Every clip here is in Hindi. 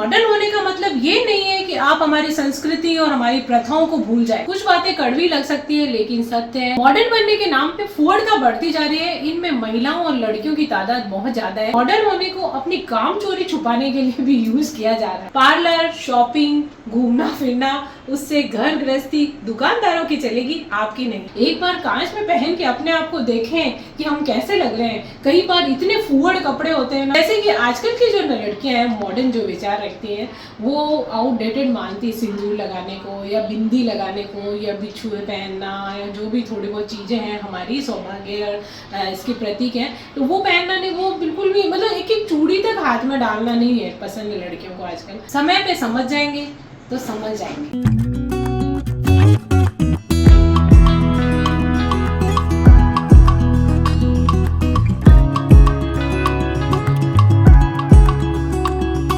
मॉडर्न होने का मतलब ये नहीं है कि आप हमारी संस्कृति और हमारी प्रथाओं को भूल जाए। कुछ बातें कड़वी लग सकती है लेकिन सत्य है। मॉडर्न बनने के नाम पे फुहड़ता बढ़ती जा रही है। इनमें महिलाओं और लड़कियों की तादाद बहुत ज्यादा है। मॉडर्न होने को अपनी काम चोरी छुपाने के लिए भी यूज किया जा रहा है। पार्लर, शॉपिंग, घूमना फिरना, उससे घर गृहस्थी दुकानदारों की चलेगी, आपकी नहीं। एक बार कांच में पहन के अपने आप को देखें कि हम कैसे लग रहे हैं। कई बार इतने फुहड़ कपड़े होते हैं, जैसे कि आजकल की जो लड़कियां हैं मॉडर्न जो विचार रखती हैं वो आउटडेटेड मानती है सिंदूर लगाने को या बिंदी लगाने को या बिछुए पहनना या जो भी थोड़ी बहुत चीजें हैं हमारी सौभाग्य और इसके प्रतीक हैं, तो वो पहनना नहीं, वो बिल्कुल भी मतलब एक एक चूड़ी तक हाथ में डालना नहीं है पसंद है लड़कियों को आजकल। समय पे समझ जाएंगे तो समझ जाएंगे।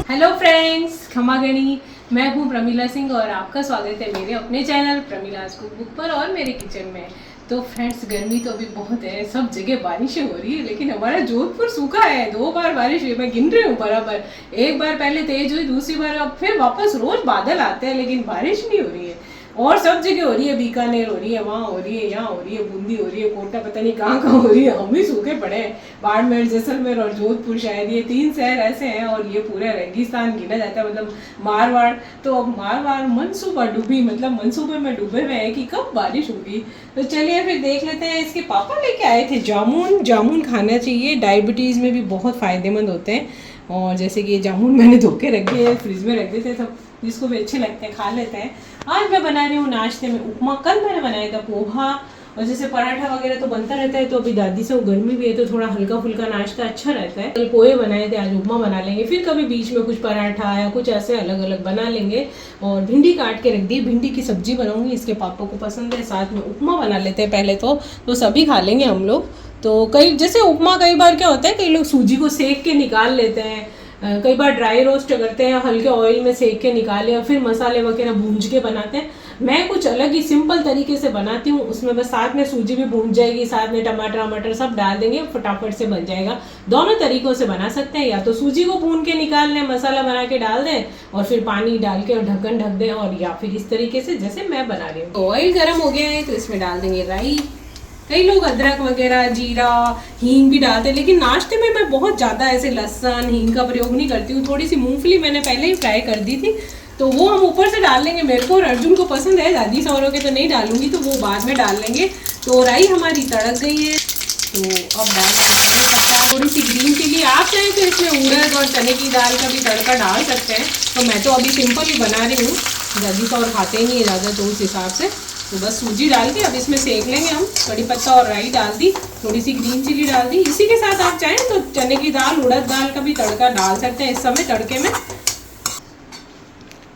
हेलो फ्रेंड्स, खमा गणी, मैं हूँ प्रमिला सिंह और आपका स्वागत है मेरे अपने चैनल प्रमिलास कुकबुक पर और मेरे किचन में। तो फ्रेंड्स, गर्मी तो अभी बहुत है, सब जगह बारिशें हो रही है, लेकिन हमारा जोधपुर सूखा है। 2 बार बारिश हुई, मैं गिन रही हूँ बराबर। एक बार पहले तेज हुई, दूसरी बार अब फिर वापस रोज बादल आते हैं लेकिन बारिश नहीं हो रही है। और सब जगह हो रही है, बीकानेर हो रही है, वहाँ हो रही है, यहाँ हो रही है, बूंदी हो रही है, कोटा पता नहीं कहाँ कहाँ हो रही है। हम ही सूखे पड़े हैं। बाड़मेर, जैसलमेर और जोधपुर शायद ये 3 शहर ऐसे हैं और ये पूरा रेगिस्तान गिना जाता है। मतलब मारवाड़, तो अब मारवाड़ मनसूबा डूबी, मतलब मनसूबे में डूबे हुए हैं कि कब बारिश होगी। तो चलिए फिर देख लेते हैं। इसके पापा लेके आए थे जामुन। जामुन खाना चाहिए, डायबिटीज़ में भी बहुत फ़ायदेमंद होते हैं। और जैसे कि ये जामुन मैंने धो के रखे हैं, फ्रिज में रख देते हैं, सब जिसको भी अच्छे लगते हैं खा लेते हैं। आज मैं बना रही हूँ नाश्ते में उपमा। कल मैंने बनाया था पोहा, और जैसे पराठा वगैरह तो बनता रहता है, तो अभी दादी से गर्मी भी है तो थोड़ा हल्का फुल्का नाश्ता अच्छा रहता है। कल पोहे बनाए थे, आज उपमा बना लेंगे। फिर कभी बीच में कुछ पराठा या कुछ ऐसे अलग अलग बना लेंगे। और भिंडी काट के रख दी, भिंडी की सब्जी बनाऊंगी, इसके पापा को पसंद है। साथ में उपमा बना लेते हैं पहले तो सभी खा लेंगे हम लोग। तो कई जैसे उपमा कई बार क्या होता है, कई लोग सूजी को सेक के निकाल लेते हैं, कई बार ड्राई रोस्ट करते हैं, हल्के ऑयल में सेक के निकाले और फिर मसाले वगैरह भूंज के बनाते हैं। मैं कुछ अलग ही सिंपल तरीके से बनाती हूँ। उसमें बस साथ में सूजी भी भून जाएगी, साथ में टमाटर वमाटर सब डाल देंगे, फटाफट से बन जाएगा। दोनों तरीकों से बना सकते हैं, या तो सूजी को भून के निकाल लें, मसाला बना के डाल दें और फिर पानी डाल के और ढक्कन ढक दें, और या फिर इस तरीके से जैसे मैं बना रही हूँ। ऑयल गर्म हो गया है तो इसमें डाल देंगे राई। कई लोग अदरक वगैरह, जीरा, हींग भी डालते हैं, लेकिन नाश्ते में मैं बहुत ज़्यादा ऐसे लहसुन हींग का प्रयोग नहीं करती हूँ। थोड़ी सी मूंगफली मैंने पहले ही फ्राई कर दी थी, तो वो हम ऊपर से डाल लेंगे। मेरे को और अर्जुन को पसंद है, दादी सौरों के तो नहीं डालूंगी, तो वो बाद में डाल लेंगे। तो राई हमारी तड़क गई है, तो अब डाल देंगे पत्ता, थोड़ी सी ग्रीन चिली। आप चाहें तो इसमें उड़द और चने की दाल का भी तड़का डाल सकते हैं, तो मैं तो अभी सिंपल ही बना रही हूँ। दादी सौर खाते ही नहीं है ज़्यादा, तो उस हिसाब से तो बस सूजी डाल के अब इसमें सेक लेंगे हम। कड़ी पत्ता और राई डाल दी, थोड़ी सी ग्रीन चिली डाल दी। इसी के साथ आप चाहें तो चने की दाल, उड़द दाल का भी तड़का डाल सकते हैं इस समय तड़के में।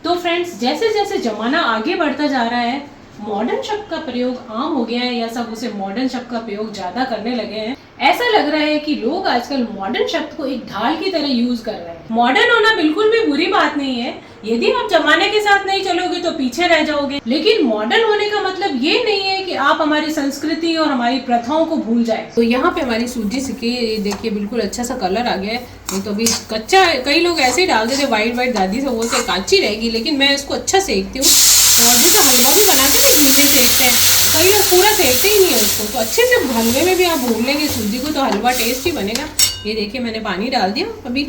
तो फ्रेंड्स, जैसे जैसे जमाना आगे बढ़ता जा रहा है, मॉडर्न शब्द का प्रयोग आम हो गया है, या सब उसे मॉडर्न शब्द का प्रयोग ज्यादा करने लगे हैं। ऐसा लग रहा है कि लोग आजकल मॉडर्न शब्द को एक ढाल की तरह यूज कर रहे हैं। मॉडर्न होना बिल्कुल भी बुरी बात नहीं है, यदि आप जमाने के साथ नहीं चलोगे तो पीछे रह जाओगे। लेकिन मॉडर्न होने का मतलब ये नहीं है कि आप हमारी संस्कृति और हमारी प्रथाओं को भूल जाए। तो यहाँ पे हमारी सूजी सिकी, देखिए बिल्कुल अच्छा सा कलर आ गया है। नहीं तो अभी कच्चा, कई लोग ऐसे ही डाल देते व्हाइट व्हाइट, दादी से बोलते कच्ची रहेगी, लेकिन मैं इसको अच्छा सेकती हूँ। और जैसे हलवा भी बनाते हैं ना, घी में सेकते हैं, कई लोग पूरा सेकते ही नहीं है उसको, तो अच्छे से हलवे में भी आप भून लेंगे सूजी को तो हलवा टेस्टी बनेगा। ये देखिए मैंने पानी डाल दिया अभी,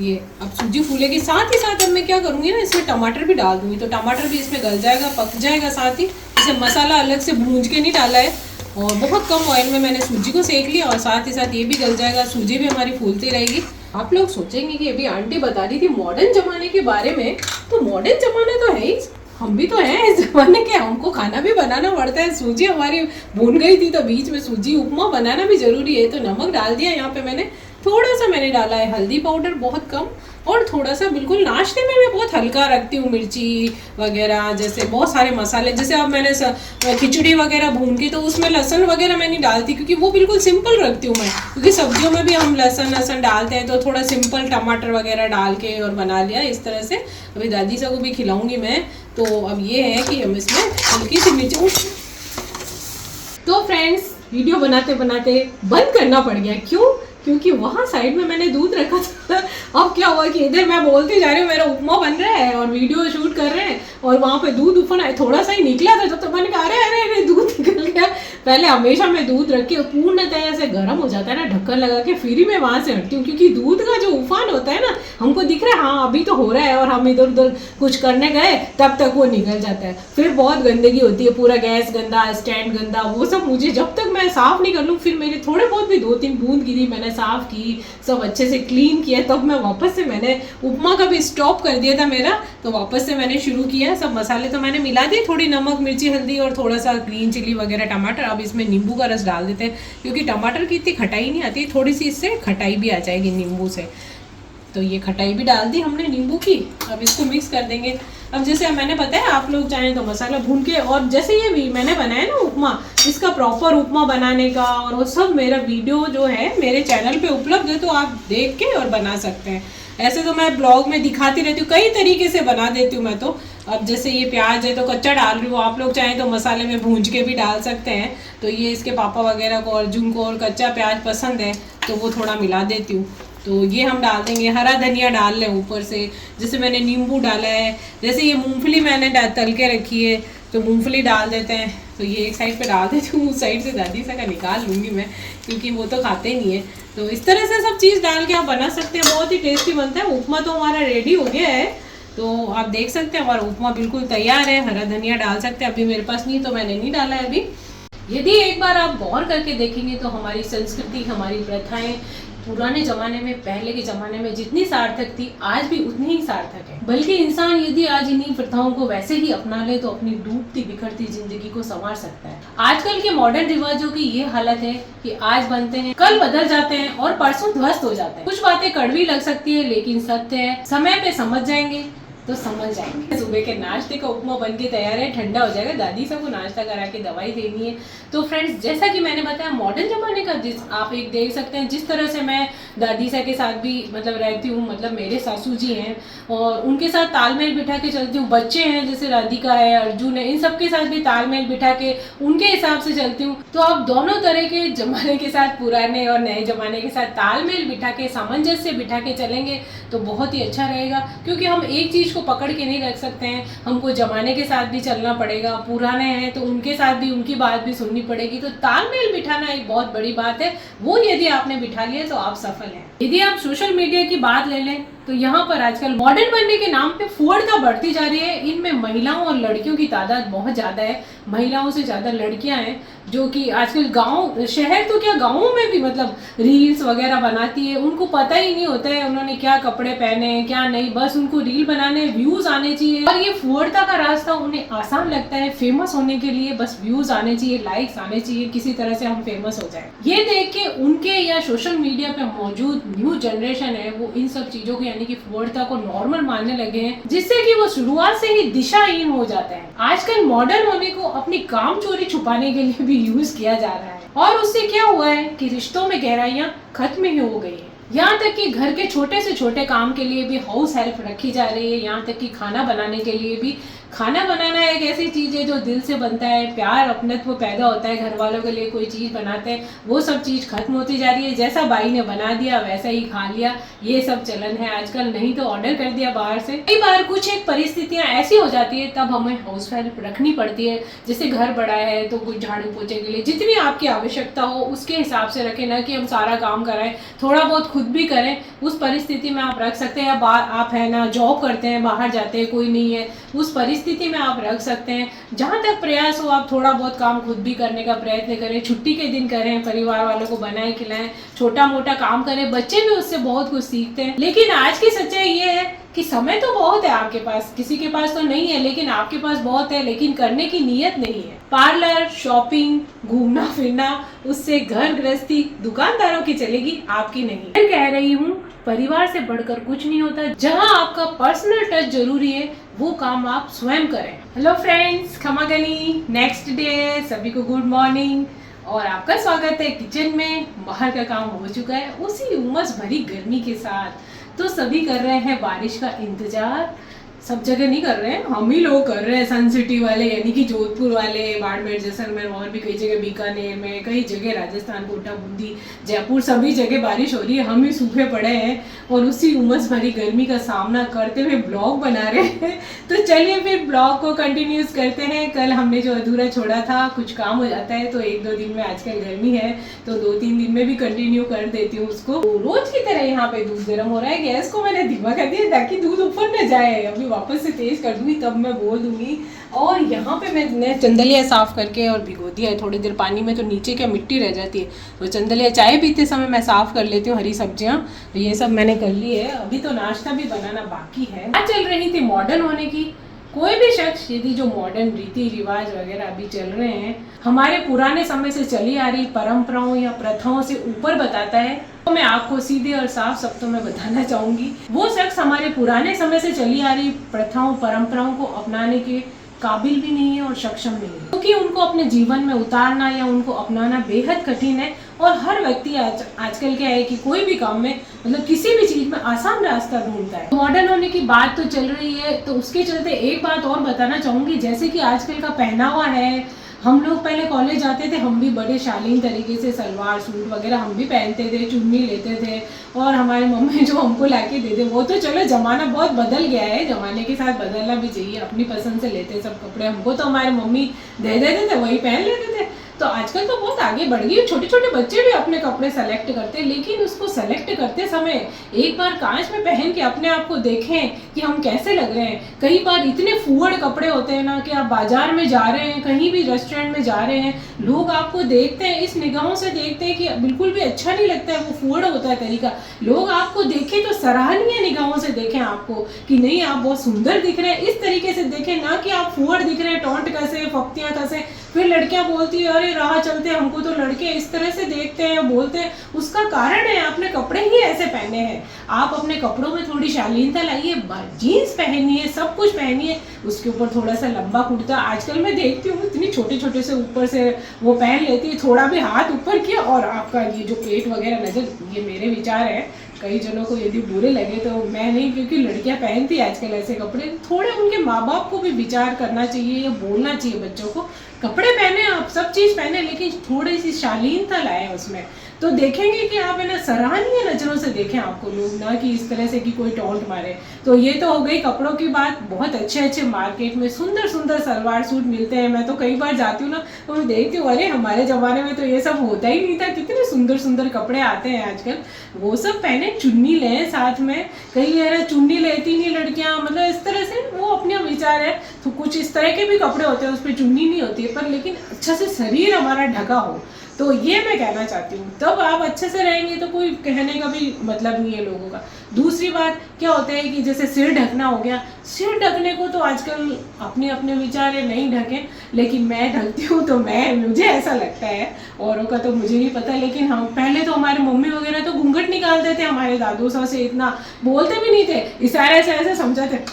ये अब सूजी फूलेगी। साथ ही साथ अब मैं क्या करूँगी ना, इसमें टमाटर भी डाल दूँगी, तो टमाटर भी इसमें गल जाएगा, पक जाएगा। साथ ही इसे मसाला अलग से भूंज के नहीं डाला है, और बहुत कम ऑयल में मैंने सूजी को सेक लिया, और साथ ही साथ ये भी गल जाएगा, सूजी भी हमारी फूलती रहेगी। आप लोग सोचेंगे कि अभी आंटी बता रही थी मॉडर्न जमाने के बारे में, तो मॉडर्न जमाने तो है ही, हम भी तो हैं इस जमाने के, हमको खाना भी बनाना पड़ता है। सूजी हमारी भून गई थी तो बीच में सूजी उपमा बनाना भी जरूरी है, तो नमक डाल दिया यहाँ पे मैंने, थोड़ा सा मैंने डाला है हल्दी पाउडर, बहुत कम, और थोड़ा सा बिल्कुल नाश्ते में मैं बहुत हल्का रखती हूँ, मिर्ची वगैरह जैसे बहुत सारे मसाले। जैसे अब मैंने खिचड़ी वगैरह भून की तो उसमें लहसुन वगैरह मैं नहीं डालती, क्योंकि वो बिल्कुल सिंपल रखती हूँ मैं, क्योंकि सब्जियों में भी हम लहसुन डालते हैं, तो थोड़ा सिंपल टमाटर वगैरह डाल के और बना लिया इस तरह से। अभी दादी से को भी खिलाऊंगी मैं। तो अब ये है कि हम इसमें हल्की सी मिर्च। तो फ्रेंड्स, वीडियो बनाते बनाते बंद करना पड़ गया, क्यों? क्योंकि वहाँ साइड में मैंने दूध रखा था। अब क्या हुआ कि इधर मैं बोलती जा रही हूँ मेरा उपमा बन रहा है और वीडियो शूट कर रहे हैं और वहाँ पे दूध उफना है, थोड़ा सा ही निकला था तो मैंने कहा अरे अरे अरे दूध निकल गया। पहले हमेशा मैं दूध रख के पूर्णतः से गर्म हो जाता है ना ढक्कन लगा के फिर ही मैं वहाँ से हटती हूँ, क्योंकि दूध का जो उफान होता है ना हमको दिख रहा है हाँ अभी तो हो रहा है और हम इधर उधर कुछ करने गए तब तक वो निकल जाता है, फिर बहुत गंदगी होती है, पूरा गैस गंदा, स्टैंड गंदा, वो सब मुझे जब तक मैं साफ नहीं कर लूँ, फिर मेरे थोड़े बहुत भी 2-3 बूंद गिरी, मैंने साफ की, सब अच्छे से क्लीन किया, तब मैं वापस से मैंने उपमा का भी स्टॉप कर दिया था मेरा, तो वापस से मैंने शुरू किया। सब मसाले तो मैंने मिला दिए, थोड़ी नमक मिर्ची हल्दी और थोड़ा सा ग्रीन चिली वगैरह टमाटर। अब इसमें नींबू का रस डाल देते हैं क्योंकि टमाटर की इतनी खटाई नहीं आती, थोड़ी सी इससे खटाई भी आ जाएगी नींबू से, तो ये खटाई भी डाल दी हमने नींबू की। अब इसको मिक्स कर देंगे। अब जैसे मैंने बताया आप लोग चाहें तो मसाला भून के, और जैसे ये भी मैंने बनाया ना उपमा, इसका प्रॉपर उपमा बनाने का और वो सब मेरा वीडियो जो है मेरे चैनल पे उपलब्ध है, तो आप देख के और बना सकते हैं। ऐसे तो मैं ब्लॉग में दिखाती रहती हूँ, कई तरीके से बना देती हूँ मैं तो। अब जैसे ये प्याज है तो कच्चा डाल रही हूँ, आप लोग चाहें तो मसाले में भूंज के भी डाल सकते हैं। तो ये इसके पापा वगैरह को, अर्जुन को और कच्चा प्याज पसंद है तो वो थोड़ा मिला देती हूँ, तो ये हम डाल देंगे। हरा धनिया डाल लें ऊपर से, जैसे मैंने नींबू डाला है, जैसे ये मूंगफली मैंने तल के रखी है तो मूंगफली डाल देते हैं। तो ये एक साइड पे डाल देती हूँ, उस साइड से दादी सा का निकाल लूँगी मैं क्योंकि वो तो खाते नहीं है। तो इस तरह से सब चीज़ डाल के आप बना सकते हैं, बहुत ही टेस्टी बनता है। उपमा तो हमारा रेडी हो गया है, तो आप देख सकते हैं हमारा उपमा बिल्कुल तैयार है। हरा धनिया डाल सकते हैं, अभी मेरे पास नहीं तो मैंने नहीं डाला है अभी। यदि एक बार आप गौर करके देखेंगे तो हमारी संस्कृति, हमारी प्रथाएं पुराने जमाने में, पहले के जमाने में जितनी सार्थक थी आज भी उतनी ही सार्थक है। बल्कि इंसान यदि आज इन्हीं प्रथाओं को वैसे ही अपना ले तो अपनी डूबती बिखरती जिंदगी को संवार सकता है। आजकल के मॉडर्न रिवाजों की ये हालत है कि आज बनते हैं, कल बदल जाते हैं और परसों ध्वस्त हो जाते हैं। कुछ बातें कड़वी लग सकती है लेकिन सत्य है, समय पे समझ जाएंगे तो समझ जाएंगे। सुबह के नाश्ते का उपमा बन के तैयार है, ठंडा हो जाएगा, दादी सबको नाश्ता करा के दवाई देनी है। तो फ्रेंड्स जैसा कि मैंने बताया मॉडर्न जमाने का आप एक देख सकते हैं, जिस तरह से मैं दादी सा के साथ भी मतलब रहती हूँ, मतलब मेरे सासू जी हैं और उनके साथ तालमेल बिठा के चलती हूँ। बच्चे हैं जैसे राधिका है, अर्जुन है, इन सब के साथ भी तालमेल बिठा के उनके हिसाब से चलती हूँ। तो आप दोनों तरह के जमाने के साथ, पुराने और नए जमाने के साथ तालमेल बिठा के, सामंजस्य बिठा के चलेंगे तो बहुत ही अच्छा रहेगा। क्योंकि हम एक चीज को पकड़ के नहीं रख सकते हैं, हमको जमाने के साथ भी चलना पड़ेगा। पुराने हैं तो उनके साथ भी उनकी बात भी सुननी पड़ेगी। तो तालमेल बिठाना एक बहुत बड़ी बात है, वो यदि आपने बिठा लिया तो आप सफल हैं। यदि आप सोशल मीडिया की बात ले लें तो यहाँ पर आजकल मॉडर्न बनने के नाम पे फुअड़ता बढ़ती जा रही है। इनमें महिलाओं और लड़कियों की तादाद बहुत ज्यादा है, महिलाओं से ज्यादा लड़कियां हैं जो कि आजकल गांव, शहर तो क्या गांवों में भी मतलब रील्स वगैरह बनाती है। उनको पता ही नहीं होता है उन्होंने क्या कपड़े पहने हैं क्या नहीं, बस उनको रील बनाने, व्यूज आने चाहिए। और ये फुअड़ता का रास्ता उन्हें आसान लगता है फेमस होने के लिए, बस व्यूज आने चाहिए, लाइक्स आने चाहिए, किसी तरह से हम फेमस हो जाए। ये देख के उनके या सोशल मीडिया पे मौजूद न्यू जनरेशन है वो इन सब चीजों को यानी कि फुअड़ता को नॉर्मल मानने लगे हैं, जिससे कि वो शुरुआत से ही दिशाहीन हो जाते हैं। आजकल मॉडर्न होने को अपनी काम चोरी छुपाने के लिए भी यूज किया जा रहा है और उससे क्या हुआ है कि रिश्तों में गहराइयां खत्म ही हो गई है। यहाँ तक कि घर के छोटे से छोटे काम के लिए भी हाउस हेल्प रखी जा रही है, यहाँ तक कि खाना बनाने के लिए भी। खाना बनाना एक ऐसी चीज है जो दिल से बनता है, प्यार अपनत्व पैदा होता है, घर वालों के लिए कोई चीज बनाते हैं, वो सब चीज खत्म होती जा रही है। जैसा बाई ने बना दिया वैसा ही खा लिया, ये सब चलन है आजकल, नहीं तो ऑर्डर कर दिया बाहर से। कई बार कुछ एक परिस्थितियां ऐसी हो जाती है तब हमें हाउस हेल्प रखनी पड़ती है। जैसे घर बड़ा है तो कुछ झाड़ू पोछे के लिए जितनी आपकी आवश्यकता हो उसके हिसाब से रखें, ना कि हम सारा काम कराएं, थोड़ा बहुत खुद भी करें। उस परिस्थिति में आप रख सकते हैं। आप है ना जॉब करते हैं, बाहर जाते हैं, कोई नहीं है, उस परिस्थिति में आप रख सकते हैं। जहां तक प्रयास हो आप थोड़ा बहुत काम खुद भी करने का प्रयत्न करें, छुट्टी के दिन करें, परिवार वालों को बनाए खिलाएं, छोटा मोटा काम करें, बच्चे भी उससे बहुत कुछ सीखते हैं। लेकिन आज की सच्चाई ये है कि समय तो बहुत है आपके पास, किसी के पास तो नहीं है लेकिन आपके पास बहुत है, लेकिन करने की नीयत नहीं है। पार्लर, शॉपिंग, घूमना फिरना, उससे घर गृहस्थी दुकानदारों की चलेगी, आपकी नहीं। मैं कह रही हूँ परिवार से बढ़कर कुछ नहीं होता। जहाँ आपका पर्सनल टच जरूरी है वो काम आप स्वयं करें। हेलो फ्रेंड्स, खमागनी, नेक्स्ट डे, सभी को गुड मॉर्निंग और आपका स्वागत है किचन में। बाहर का काम हो चुका है उसी उमस भरी गर्मी के साथ, तो सभी कर रहे हैं बारिश का इंतजार। सब जगह नहीं कर रहे हैं, हम ही लोग कर रहे हैं, सन सिटी वाले यानी कि जोधपुर वाले, बाड़मेर, जैसलमेर और भी कई जगह, बीकानेर में कई जगह, राजस्थान, कोटा, बूंदी, जयपुर, सभी जगह बारिश हो रही है। हम ही सूखे पड़े हैं और उसी उमस भरी गर्मी का सामना करते हुए ब्लॉग बना रहे हैं। तो चलिए फिर ब्लॉग को कंटिन्यूस करते हैं। कल हमने जो अधूरा छोड़ा था, कुछ काम हो जाता है तो 1-2 दिन में, आजकल गर्मी है तो 2-3 दिन में भी कंटिन्यू कर देती हूँ उसको। तो रोज की तरह यहाँ पे दूध गर्म हो रहा है, गैस को मैंने धीमा कर दिया ताकि दूध ऊपर न जाए। अभी वापस से तेज कर दूंगी तब मैं बोल दूंगी। और यहाँ पे मैंने चंदलिया साफ करके और भिगो दिया है थोड़ी देर पानी में, तो नीचे क्या मिट्टी रह जाती है, तो चंदलिया चाय पीते समय मैं साफ कर लेती हूँ। हरी सब्जियाँ तो ये सब मैंने कर ली है। अभी तो नाश्ता भी बनाना बाकी है। आज चल रही थी मॉडर्न होने की। कोई भी शख्स यदि जो मॉडर्न रीति रिवाज वगैरह अभी चल रहे हैं, हमारे पुराने समय से चली आ रही परंपराओं या प्रथाओं से ऊपर बताता है, तो मैं आपको सीधे और साफ शब्दों में बताना चाहूंगी, वो शख्स हमारे पुराने समय से चली आ रही प्रथाओं परंपराओं को अपनाने के काबिल भी नहीं है और सक्षम नहीं है, क्योंकि उनको अपने जीवन में उतारना या उनको अपनाना बेहद कठिन है। और हर व्यक्ति आजकल क्या है कि कोई भी काम में, मतलब किसी भी चीज में आसान रास्ता ढूंढता है। मॉडर्न होने की बात तो चल रही है, तो उसके चलते एक बात और बताना चाहूंगी, जैसे कि आजकल का पहनावा है। हम लोग पहले कॉलेज जाते थे, हम भी बड़े शालीन तरीके से सलवार सूट वगैरह हम भी पहनते थे, चुन्नी लेते थे, और हमारी मम्मी जो हमको लाके दे दे, वो तो चलो जमाना बहुत बदल गया है, जमाने के साथ बदलना भी चाहिए। अपनी पसंद से लेते सब कपड़े, हमको तो हमारी मम्मी दे देते थे, वही पहन लेते थे। तो आजकल तो बहुत आगे बढ़ गई, छोटे छोटे बच्चे भी अपने कपड़े सेलेक्ट करते हैं, लेकिन उसको सेलेक्ट करते समय एक बार कांच में पहन के अपने आप को देखें कि हम कैसे लग रहे हैं। कई बार इतने फूहड़ कपड़े होते हैं ना कि आप बाजार में जा रहे हैं, कहीं भी रेस्टोरेंट में जा रहे हैं, लोग आपको देखते हैं, इस निगाहों से देखते हैं कि बिल्कुल भी अच्छा नहीं लगता है, वो फूहड़ होता है तरीका। लोग आपको देखें तो सराहनीय निगाहों से देखें आपको कि नहीं आप बहुत सुंदर दिख रहे हैं, इस तरीके से देखें, ना कि आप फूहड़ दिख रहे हैं, टोंट कसे, फप्तियां कसे। फिर लड़कियां बोलती है अरे राह चलते हमको तो लड़के इस तरह से देखते हैं, बोलते हैं। उसका कारण है आपने कपड़े ही ऐसे पहने हैं। आप अपने कपड़ों में थोड़ी शालीनता लाइए, जीन्स पहनिए, सब कुछ पहनिए, उसके ऊपर थोड़ा सा लंबा कुर्ता। आजकल मैं देखती हूँ इतनी छोटे छोटे से ऊपर से वो पहन लेती है, थोड़ा भी हाथ ऊपर किया और आपका ये जो पेट वगैरह नजर, ये मेरे विचार है, कई जनों को यदि बुरे लगे तो मैं नहीं, क्योंकि लड़कियां पहनती है आजकल ऐसे कपड़े। थोड़े उनके माँ बाप को भी विचार करना चाहिए या बोलना चाहिए बच्चों को, कपड़े पहने आप, सब चीज़ पहने, लेकिन थोड़ी सी शालीनता लाए उसमें, तो देखेंगे कि आप है ना सराहनीय नज़रों से देखें आपको लोग, ना कि इस तरह से कि कोई टॉन्ट मारे। तो ये तो हो गई कपड़ों की बात। बहुत अच्छे अच्छे मार्केट में सुंदर सुंदर सलवार सूट मिलते हैं। मैं तो कई बार जाती हूँ ना तो मैं देखती हूँ, अरे हमारे ज़माने में तो ये सब होता ही नहीं था, कितने सुंदर सुंदर कपड़े आते हैं आजकल। वो सब पहने, चुन्नी लें साथ में, कई है चुन्नी लेती नहीं लड़कियाँ, मतलब इस तरह से वो अपने विचार है। तो कुछ इस तरह के भी कपड़े होते हैं उस पर चुन्नी नहीं होती है, पर लेकिन अच्छा से शरीर हमारा ढका हो, तो ये मैं कहना चाहती हूँ। तब आप अच्छे से रहेंगे तो कोई कहने का भी मतलब नहीं है लोगों का। दूसरी बात क्या होता है कि जैसे सिर ढकना हो गया, सिर ढकने को तो आजकल अपने अपने विचार है, नहीं ढके, लेकिन मैं ढकती हूँ तो मुझे ऐसा लगता है, औरों का तो मुझे नहीं पता, लेकिन हम पहले तो हमारे मम्मी वगैरह तो घूंघट निकालते थे, हमारे दादू साहब से इतना बोलते भी नहीं थे, इशारे से ऐसे समझाते,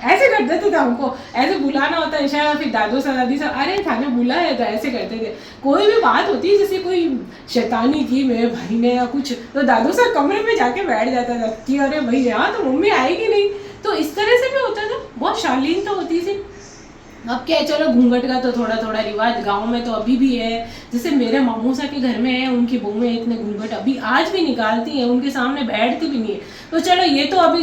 ऐसे कर देते थे हमको, ऐसे बुलाना होता है इशारा, फिर दादू सा दादी सा अरे थाने बुलाया तो ऐसे करते थे। कोई भी बात होती है जैसे कोई शैतानी की मेरे भाई ने या कुछ, तो दादू सा कमरे में जाके बैठ जाता था कि अरे भाई यहाँ तो मम्मी आएगी नहीं। तो इस तरह से भी होता था, बहुत शालीनता होती थी। अब क्या है, चलो घूंघट का तो थोड़ा थोड़ा रिवाज गांव में तो अभी भी है। जैसे मेरे मामू सा के घर में है, उनकी बहुएं इतने घूंघट अभी आज भी निकालती हैं, उनके सामने बैठती भी नहीं है। तो चलो ये तो अभी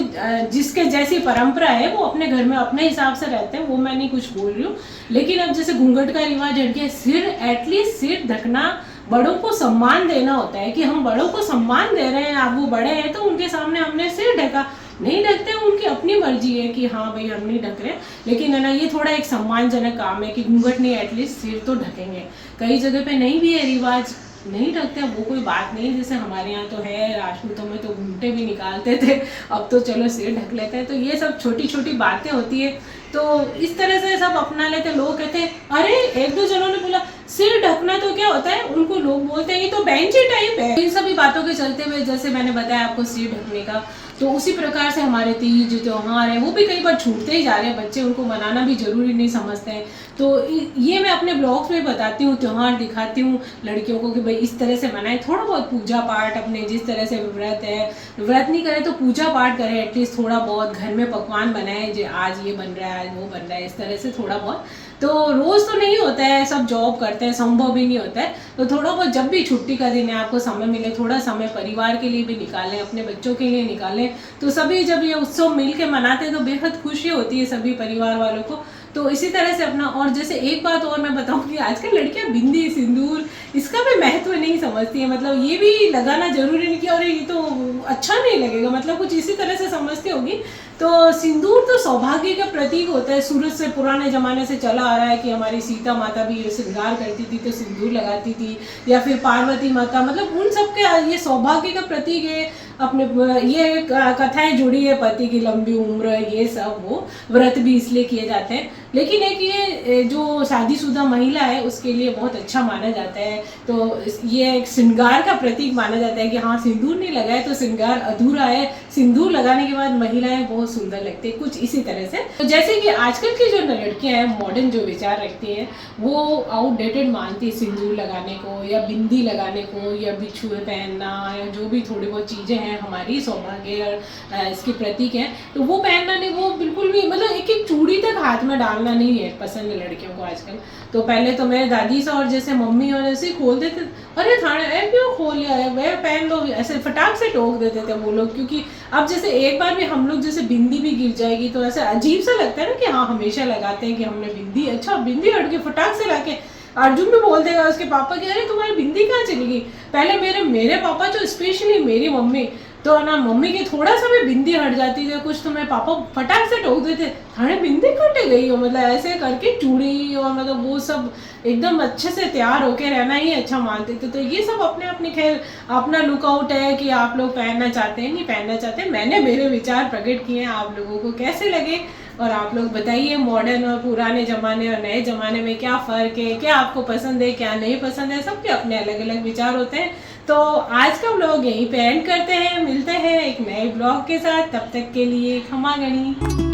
जिसके जैसी परंपरा है वो अपने घर में अपने हिसाब से रहते हैं, वो मैं नहीं कुछ बोल रही हूँ। लेकिन अब जैसे घूंघट का रिवाज हट गया, सिर एटलीस्ट सिर ढकना, बड़ों को सम्मान देना होता है कि हम बड़ों को सम्मान दे रहे हैं, आप वो बड़े हैं तो उनके सामने हमने सिर ढका। नहीं ढकते, उनकी अपनी मर्जी है कि हाँ भाई हम नहीं ढक रहे, लेकिन है ना ये थोड़ा एक सम्मानजनक काम है कि घूंघट नहीं, एटलीस्ट सिर तो ढकेंगे। कई जगह पे नहीं भी है रिवाज, नहीं ढकते, वो कोई बात नहीं। जैसे हमारे यहाँ तो है, राजपूतों में तो घूंघटे भी निकालते थे, अब तो चलो सिर ढक लेते हैं। तो ये सब छोटी छोटी बातें होती है, तो इस तरह से सब अपना लेते। लोग कहते हैं अरे, एक दो जनों ने बोला सिर ढकना तो क्या होता है, उनको लोग बोलते हैं ये तो बेंची टाइप है। इन सभी बातों के चलते हुए जैसे मैंने बताया आपको सिर ढकने का, तो उसी प्रकार से हमारे तीज त्योहार है वो भी कई बार छूटते ही जा रहे हैं, बच्चे उनको मनाना भी जरूरी नहीं समझते हैं। तो ये मैं अपने ब्लॉग्स में बताती हूँ, त्यौहार दिखाती हूँ लड़कियों को कि भाई इस तरह से मनाएं, थोड़ा बहुत पूजा पाठ अपने जिस तरह से व्रत है, व्रत नहीं करें तो पूजा पाठ करें, एटलीस्ट थोड़ा बहुत घर में पकवान बनाएं, जो आज ये बन रहा है आज वो बन रहा है, इस तरह से थोड़ा बहुत। तो रोज़ तो नहीं होता है, सब जॉब करते हैं, संभव भी नहीं होता है, तो थोड़ा बहुत जब भी छुट्टी का दिन है आपको समय मिले, थोड़ा समय परिवार के लिए भी निकालें, अपने बच्चों के लिए निकालें। तो सभी जब ये उत्सव मिल के मनाते हैं तो बेहद खुशी होती है सभी परिवार वालों को। तो इसी तरह से अपना, और जैसे एक बात और मैं बताऊँ कि आजकल लड़कियां बिंदी सिंदूर इसका भी महत्व नहीं समझती है, मतलब ये भी लगाना जरूरी नहीं कि अरे ये तो अच्छा नहीं लगेगा, मतलब कुछ इसी तरह से समझती होगी। तो सिंदूर तो सौभाग्य का प्रतीक होता है, सूरज से पुराने जमाने से चला आ रहा है कि हमारी सीता माता भी श्रृंगार करती थी तो सिंदूर लगाती थी, या फिर पार्वती माता, मतलब उन सब के ये सौभाग्य का प्रतीक है। अपने ये कथाएं जुड़ी है, पति की लंबी उम्र, ये सब वो व्रत भी इसलिए किए जाते हैं। लेकिन एक ये जो शादीशुदा महिला है उसके लिए बहुत अच्छा माना जाता है, तो ये एक श्रृंगार का प्रतीक माना जाता है कि हाँ सिंदूर नहीं लगाए तो श्रृंगार अधूरा है, सिंदूर लगाने के बाद महिलाएं बहुत सुंदर लगती है, कुछ इसी तरह से। तो जैसे कि आजकल की जो लड़कियां हैं मॉडर्न जो विचार रखती हैं वो आउटडेटेड मानती है सिंदूर लगाने को या बिंदी लगाने को या बिछुए पहनना या जो भी थोड़ी बहुत चीज़ें हैं हमारी सौभाग्य और इसके प्रतीक हैं, तो वो पहनना नहीं, वो बिल्कुल भी, मतलब एक एक चूड़ी तक हाथ में डालना नहीं है पसंद है लड़कियों को आजकल। तो पहले तो मेरे दादी से और जैसे मम्मी और ऐसे ही खोल देते, अरे थाने ए क्यों खोल लिया है, वह पहन लो, ऐसे फटाक से टोक देते थे वो लोग। क्योंकि अब जैसे एक बार भी हम लोग जैसे बिंदी भी गिर जाएगी तो ऐसे अजीब सा लगता है ना कि हाँ हमेशा लगाते हैं कि हमने बिंदी, अच्छा बिंदी हट के फटाक से लाके अर्जुन भी बोल देगा उसके पापा की अरे तुम्हारी बिंदी कहाँ चली गई। पहले मेरे पापा जो स्पेशली मेरी मम्मी तो ना, मम्मी की थोड़ा सा भी बिंदी हट जाती थी कुछ तो मेरे पापा फटाक से टोक देते, अरे बिंदी कटे गई हो, मतलब ऐसे करके चूड़ी और मतलब वो सब एकदम अच्छे से तैयार होके रहना ही अच्छा मानते थे। तो ये सब अपने अपने खैर अपना लुकआउट है कि आप लोग पहनना चाहते हैं नहीं पहनना चाहते। मैंने मेरे विचार प्रकट किए हैं, आप लोगों को कैसे लगे और आप लोग बताइए मॉडर्न और पुराने ज़माने और नए ज़माने में क्या फ़र्क है, क्या आपको पसंद है क्या नहीं पसंद है, सबके अपने अलग अलग विचार होते हैं। तो आज का ब्लॉग यहीं पे एंड करते हैं, मिलते हैं एक नए ब्लॉग के साथ, तब तक के लिए खमा गणी।